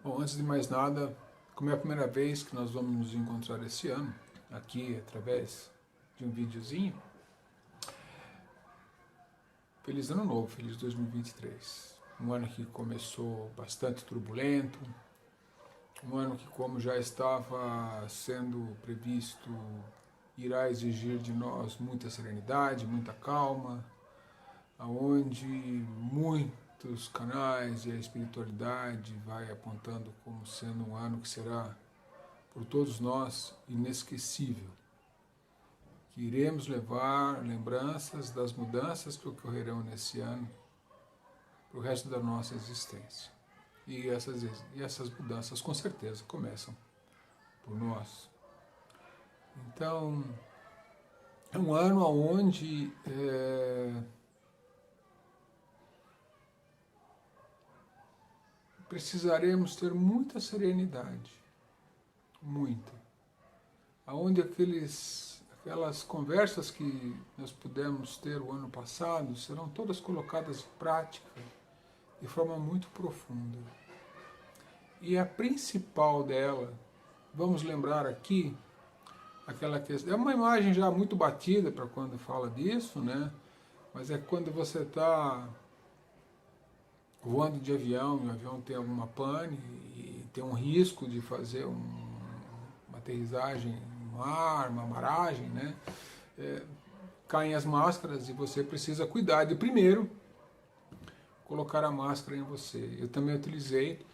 Bom, antes de mais nada, como é a primeira vez que nós vamos nos encontrar esse ano, aqui através de um videozinho, feliz ano novo, feliz 2023. Um ano que começou bastante turbulento, um ano que, como já estava sendo previsto, irá exigir de nós muita serenidade, muita calma, aonde muitos canais e a espiritualidade vai apontando como sendo um ano que será por todos nós inesquecível, que iremos levar lembranças das mudanças que ocorrerão nesse ano para o resto da nossa existência. E essas mudanças com certeza começam por nós. Então, é um ano onde precisaremos ter muita serenidade, muita. Aonde aquelas conversas que nós pudemos ter o ano passado serão todas colocadas em prática de forma muito profunda. E a principal dela, vamos lembrar aqui, aquela questão, é uma imagem já muito batida para quando fala disso, né? Mas é quando você está voando de avião, e o avião tem alguma pane e tem um risco de fazer uma aterrissagem no mar, uma maragem, né? Caem as máscaras e você precisa cuidar de primeiro colocar a máscara em você. Eu também utilizei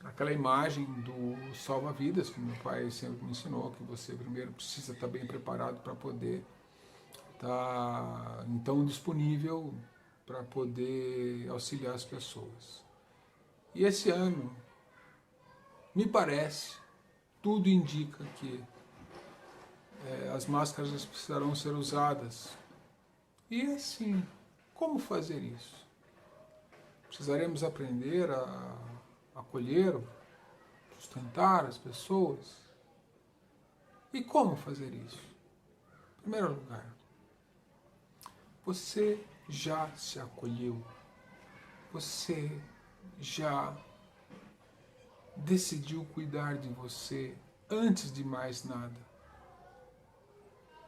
aquela imagem do salva-vidas, que meu pai sempre me ensinou, que você primeiro precisa estar bem preparado para poder estar então disponível para poder auxiliar as pessoas. E esse ano, me parece, tudo indica que as máscaras precisarão ser usadas. E assim, como fazer isso? Precisaremos aprender a acolher, sustentar as pessoas. E como fazer isso? Em primeiro lugar, você já se acolheu? Você já decidiu cuidar de você antes de mais nada?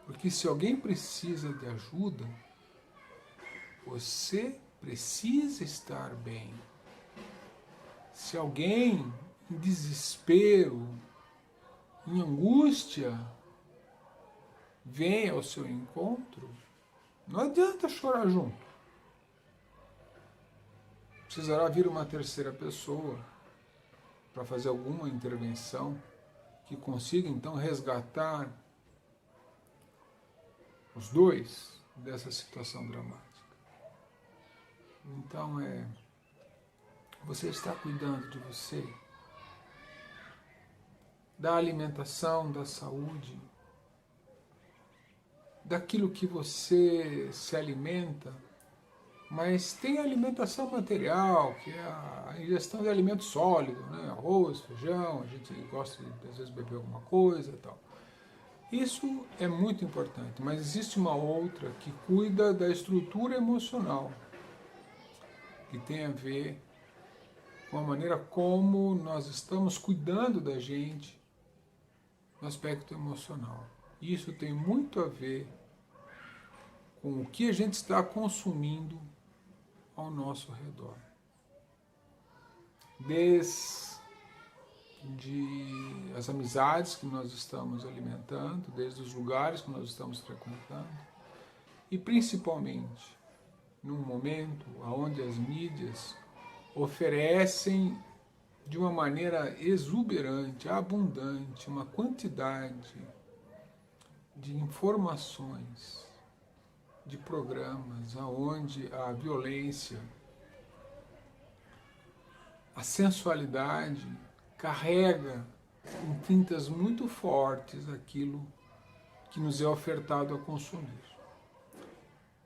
Porque se alguém precisa de ajuda, você precisa estar bem. Se alguém em desespero, em angústia, vem ao seu encontro, não adianta chorar junto. Precisará vir uma terceira pessoa para fazer alguma intervenção que consiga então resgatar os dois dessa situação dramática. Então você está cuidando de você, da alimentação, da saúde, daquilo que você se alimenta, mas tem a alimentação material, que é a ingestão de alimento sólido, né? Arroz, feijão, a gente gosta de às vezes beber alguma coisa e tal. Isso é muito importante, mas existe uma outra que cuida da estrutura emocional, que tem a ver com a maneira como nós estamos cuidando da gente no aspecto emocional. Isso tem muito a ver com o que a gente está consumindo ao nosso redor. Desde as amizades que nós estamos alimentando, desde os lugares que nós estamos frequentando, e principalmente num momento onde as mídias oferecem de uma maneira exuberante, abundante, uma quantidade de informações, de programas onde a violência, a sensualidade carrega em tintas muito fortes aquilo que nos é ofertado a consumir.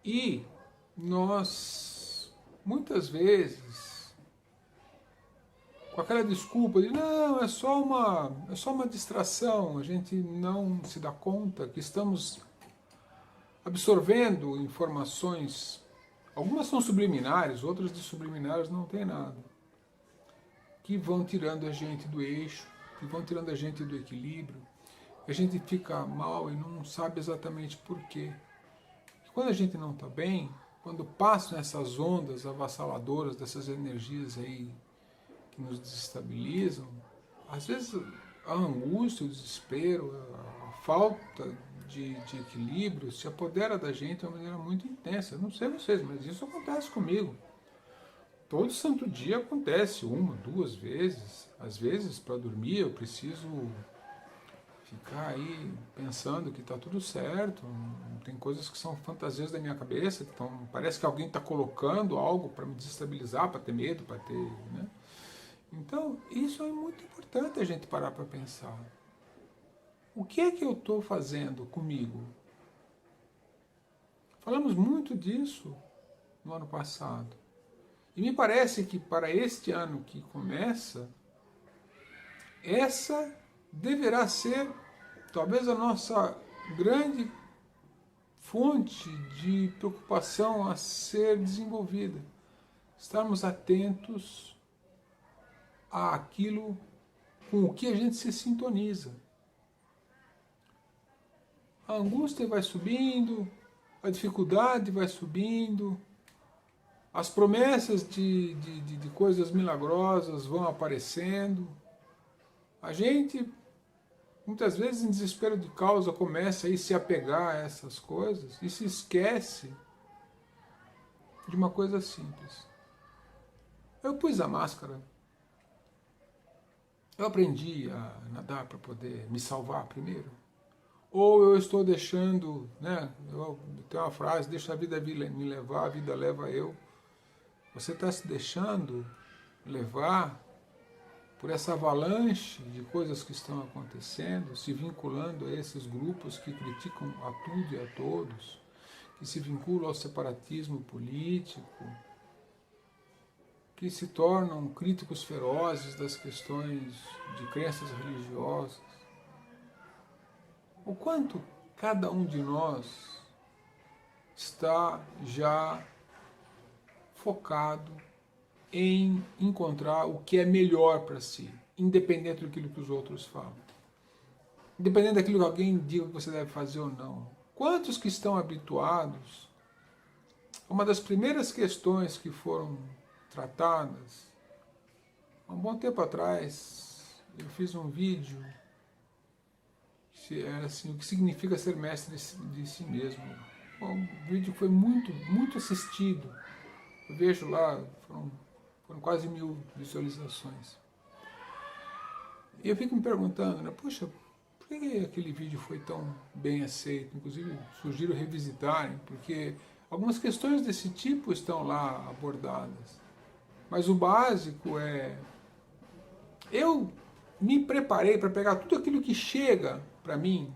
E nós, muitas vezes, com aquela desculpa de não, é só uma distração, a gente não se dá conta que estamos absorvendo informações, algumas são subliminares, outras de subliminares não tem nada, que vão tirando a gente do eixo, que vão tirando a gente do equilíbrio. A gente fica mal e não sabe exatamente por quê. E quando a gente não está bem, quando passam essas ondas avassaladoras dessas energias aí que nos desestabilizam, às vezes a angústia, o desespero, a falta de equilíbrio se apodera da gente de uma maneira muito intensa. Eu não sei vocês, mas isso acontece comigo. Todo santo dia acontece, 1, 2 vezes. Às vezes, para dormir, eu preciso ficar aí pensando que está tudo certo. Tem coisas que são fantasias da minha cabeça, então parece que alguém está colocando algo para me desestabilizar, para ter medo, para ter... né? Então, isso é muito importante a gente parar para pensar. O que é que eu estou fazendo comigo? Falamos muito disso no ano passado. E me parece que para este ano que começa, essa deverá ser talvez a nossa grande fonte de preocupação a ser desenvolvida. Estarmos atentos àquilo com o que a gente se sintoniza. A angústia vai subindo, a dificuldade vai subindo, as promessas de coisas milagrosas vão aparecendo. A gente, muitas vezes, em desespero de causa, começa a se apegar a essas coisas e se esquece de uma coisa simples. Eu pus a máscara. Eu aprendi a nadar para poder me salvar primeiro. Ou eu estou deixando, né? Tem uma frase, deixa a vida me levar, a vida leva eu. Você está se deixando levar por essa avalanche de coisas que estão acontecendo, se vinculando a esses grupos que criticam a tudo e a todos, que se vinculam ao separatismo político, que se tornam críticos ferozes das questões de crenças religiosas. O quanto cada um de nós está já focado em encontrar o que é melhor para si, independente daquilo que os outros falam. Independente daquilo que alguém diga que você deve fazer ou não. Quantos que estão habituados? Uma das primeiras questões que foram tratadas, há um bom tempo atrás, eu fiz um vídeo, que era assim, o que significa ser mestre de si mesmo. O vídeo foi muito assistido. Eu vejo lá, foram quase 1000 visualizações. E eu fico me perguntando, né, poxa, por que aquele vídeo foi tão bem aceito? Inclusive, sugiro revisitarem, porque algumas questões desse tipo estão lá abordadas. Mas o básico é... Eu me preparei para pegar tudo aquilo que chega para mim,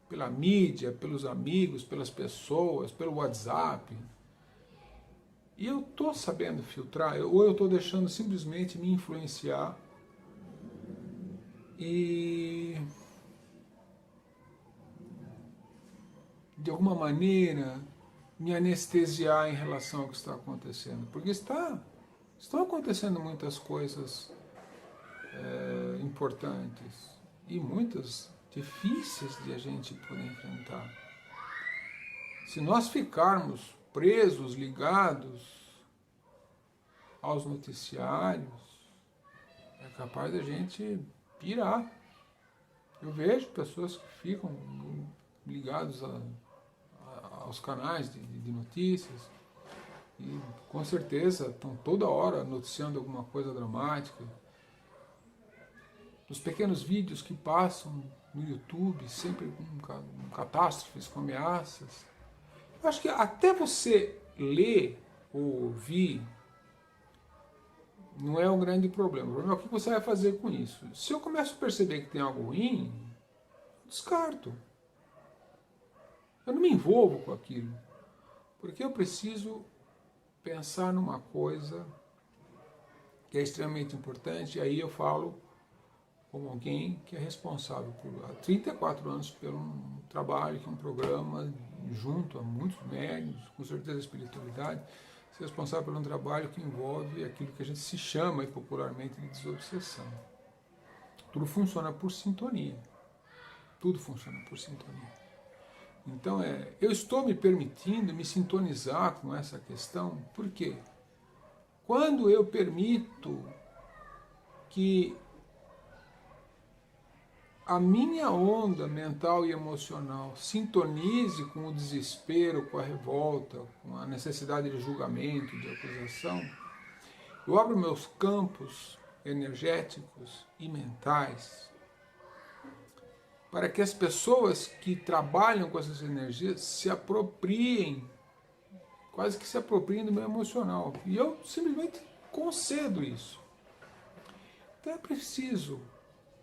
pela mídia, pelos amigos, pelas pessoas, pelo WhatsApp. E eu estou sabendo filtrar, ou eu estou deixando simplesmente me influenciar e, de alguma maneira, me anestesiar em relação ao que está acontecendo. Porque estão acontecendo muitas coisas importantes e muitas difíceis de a gente poder enfrentar. Se nós ficarmos presos, ligados aos noticiários, é capaz da gente pirar. Eu vejo pessoas que ficam ligados aos canais de notícias e com certeza estão toda hora noticiando alguma coisa dramática. Os pequenos vídeos que passam no YouTube, sempre com catástrofes, com ameaças. Eu acho que até você ler ou ouvir não é um grande problema. O problema é o que você vai fazer com isso. Se eu começo a perceber que tem algo ruim, eu descarto. Eu não me envolvo com aquilo. Porque eu preciso pensar numa coisa que é extremamente importante, e aí eu falo como alguém que é responsável por há 34 anos pelo um trabalho, que é um programa junto a muitos médios, com certeza a espiritualidade, ser responsável por um trabalho que envolve aquilo que a gente se chama popularmente de desobsessão. Tudo funciona por sintonia. Tudo funciona por sintonia. Então, eu estou me permitindo me sintonizar com essa questão, por quê? Quando eu permito que a minha onda mental e emocional sintonize com o desespero, com a revolta, com a necessidade de julgamento, de acusação, eu abro meus campos energéticos e mentais para que as pessoas que trabalham com essas energias se apropriem, quase que se apropriem do meu emocional. E eu simplesmente concedo isso. Então é preciso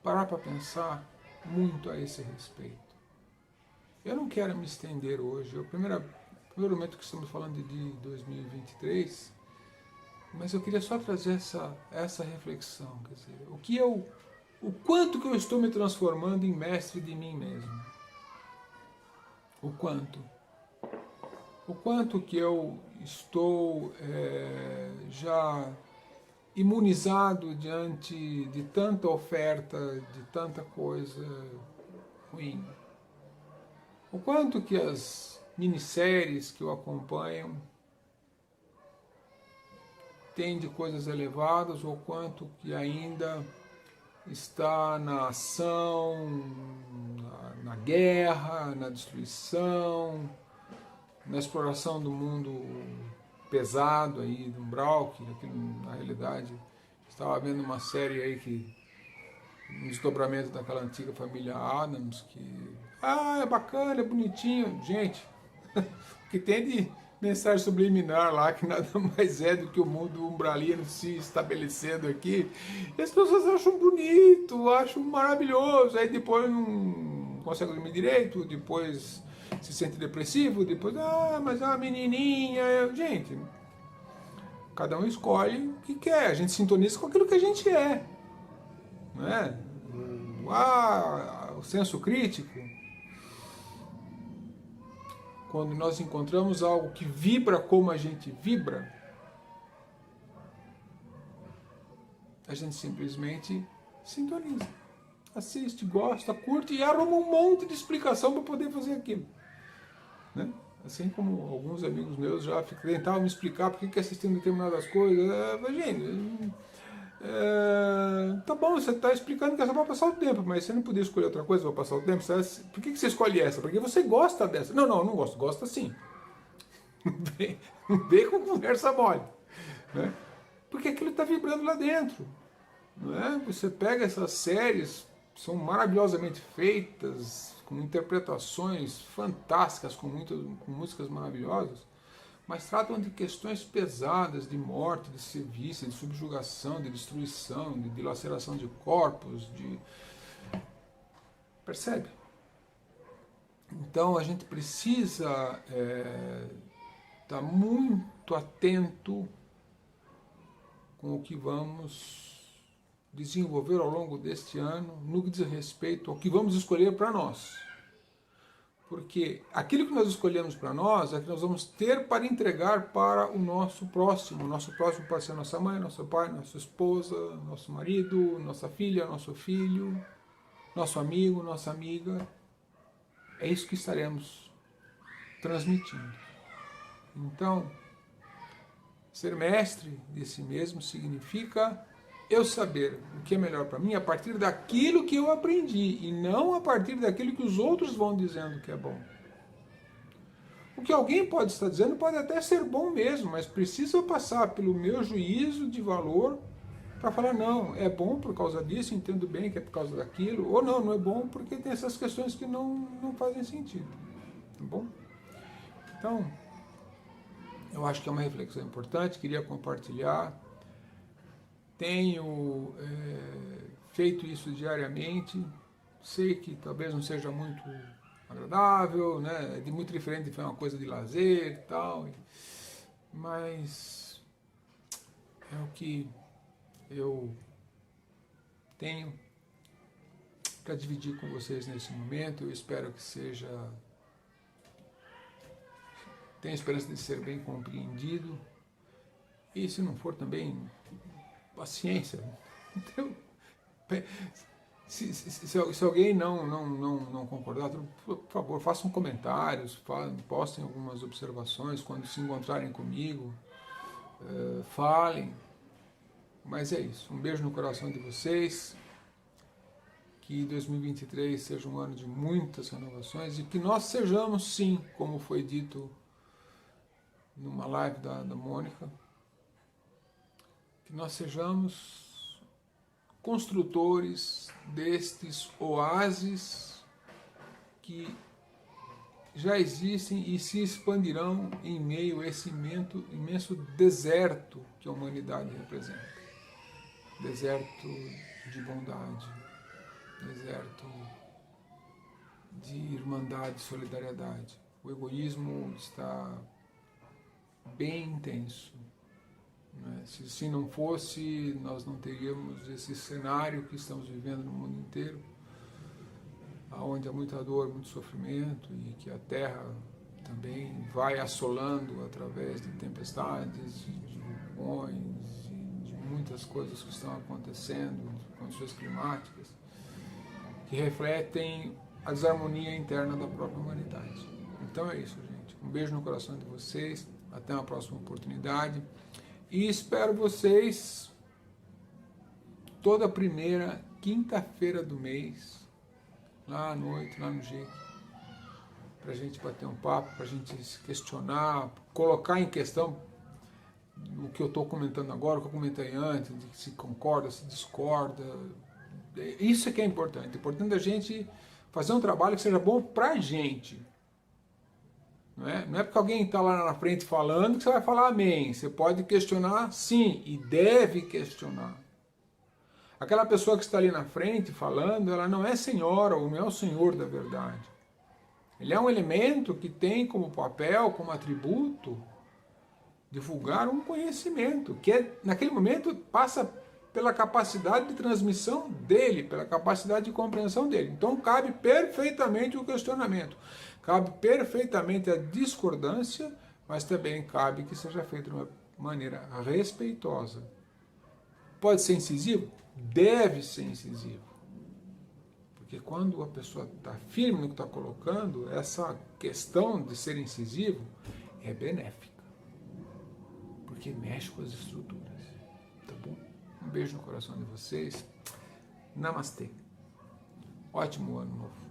parar para pensar muito a esse respeito. Eu não quero me estender hoje, é o primeiro momento que estamos falando de 2023, mas eu queria só trazer essa reflexão, quer dizer, o quanto que eu estou me transformando em mestre de mim mesmo. O quanto que eu estou já imunizado diante de tanta oferta, de tanta coisa ruim. O quanto que as minisséries que eu acompanho têm de coisas elevadas, ou quanto que ainda está na ação, na guerra, na destruição, na exploração do mundo pesado aí, do umbral, que na realidade estava vendo uma série aí que um desdobramento daquela antiga família Addams, que é bacana, é bonitinho, gente, o que tem de mensagem subliminar lá, que nada mais é do que o mundo umbralino se estabelecendo aqui, e as pessoas acham bonito, acham maravilhoso, aí depois não conseguem dormir direito, depois se sente depressivo, depois, mas é uma menininha, gente, cada um escolhe o que quer, a gente sintoniza com aquilo que a gente é, não é? O senso crítico, quando nós encontramos algo que vibra como a gente vibra, a gente simplesmente sintoniza, assiste, gosta, curte e arruma um monte de explicação para poder fazer aquilo, né? Assim como alguns amigos meus já tentavam me explicar por que assistindo determinadas coisas. Gente, tá bom, você está explicando que é só para passar o tempo, mas você não podia escolher outra coisa para passar o tempo? Por que você escolhe essa? Porque você gosta dessa. Não, não gosto. Gosta sim. Não vem com conversa mole, né? Porque aquilo está vibrando lá dentro, não é? Você pega essas séries, são maravilhosamente feitas, com interpretações fantásticas, com músicas maravilhosas, mas tratam de questões pesadas, de morte, de serviço, de subjugação, de destruição, de dilaceração de corpos, Percebe? Então a gente precisa estar muito atento com o que vamos desenvolver ao longo deste ano, no que diz respeito ao que vamos escolher para nós. Porque aquilo que nós escolhemos para nós é que nós vamos ter para entregar para o nosso próximo. O nosso próximo pode ser nossa mãe, nosso pai, nossa esposa, nosso marido, nossa filha, nosso filho, nosso amigo, nossa amiga. É isso que estaremos transmitindo. Então, ser mestre de si mesmo significa eu saber o que é melhor para mim a partir daquilo que eu aprendi e não a partir daquilo que os outros vão dizendo que é bom. O que alguém pode estar dizendo pode até ser bom mesmo, mas precisa passar pelo meu juízo de valor para falar, não, é bom por causa disso, entendo bem que é por causa daquilo, ou não é bom porque tem essas questões que não fazem sentido. Tá bom? Então, eu acho que é uma reflexão importante, queria compartilhar. Tenho feito isso diariamente, sei que talvez não seja muito agradável, né? De muito diferente de uma coisa de lazer e tal, mas é o que eu tenho para dividir com vocês nesse momento. Eu espero que tenha esperança de ser bem compreendido. E se não for também, paciência. Então, se alguém não concordar, por favor, façam comentários, postem algumas observações quando se encontrarem comigo, falem. Mas é isso, um beijo no coração de vocês, que 2023 seja um ano de muitas renovações e que nós sejamos, sim, como foi dito numa live da Mônica, que nós sejamos construtores destes oásis que já existem e se expandirão em meio a esse imenso deserto que a humanidade representa. Deserto de bondade, deserto de irmandade, solidariedade. O egoísmo está bem intenso. Né? Se não fosse, nós não teríamos esse cenário que estamos vivendo no mundo inteiro, onde há muita dor, muito sofrimento, e que a Terra também vai assolando através de tempestades, de vulcões, muitas coisas que estão acontecendo, condições climáticas, que refletem a desarmonia interna da própria humanidade. Então é isso, gente. Um beijo no coração de vocês, até uma próxima oportunidade, e espero vocês toda primeira quinta-feira do mês, lá à noite, lá no GEIC, para a gente bater um papo, para a gente se questionar, colocar em questão o que eu estou comentando agora, o que eu comentei antes, de se concorda, se discorda. Isso é que é importante. É importante a gente fazer um trabalho que seja bom para a gente. Não é porque alguém está lá na frente falando que você vai falar amém. Você pode questionar, sim, e deve questionar. Aquela pessoa que está ali na frente falando, ela não é senhora ou não é o senhor da verdade. Ele é um elemento que tem como papel, como atributo, divulgar um conhecimento, que naquele momento passa pela capacidade de transmissão dele, pela capacidade de compreensão dele. Então cabe perfeitamente o questionamento, cabe perfeitamente a discordância, mas também cabe que seja feito de uma maneira respeitosa. Pode ser incisivo? Deve ser incisivo. Porque quando a pessoa está firme no que está colocando, essa questão de ser incisivo é benéfica. Porque mexe com as estruturas, tá bom? Um beijo no coração de vocês. Namastê. Ótimo ano novo.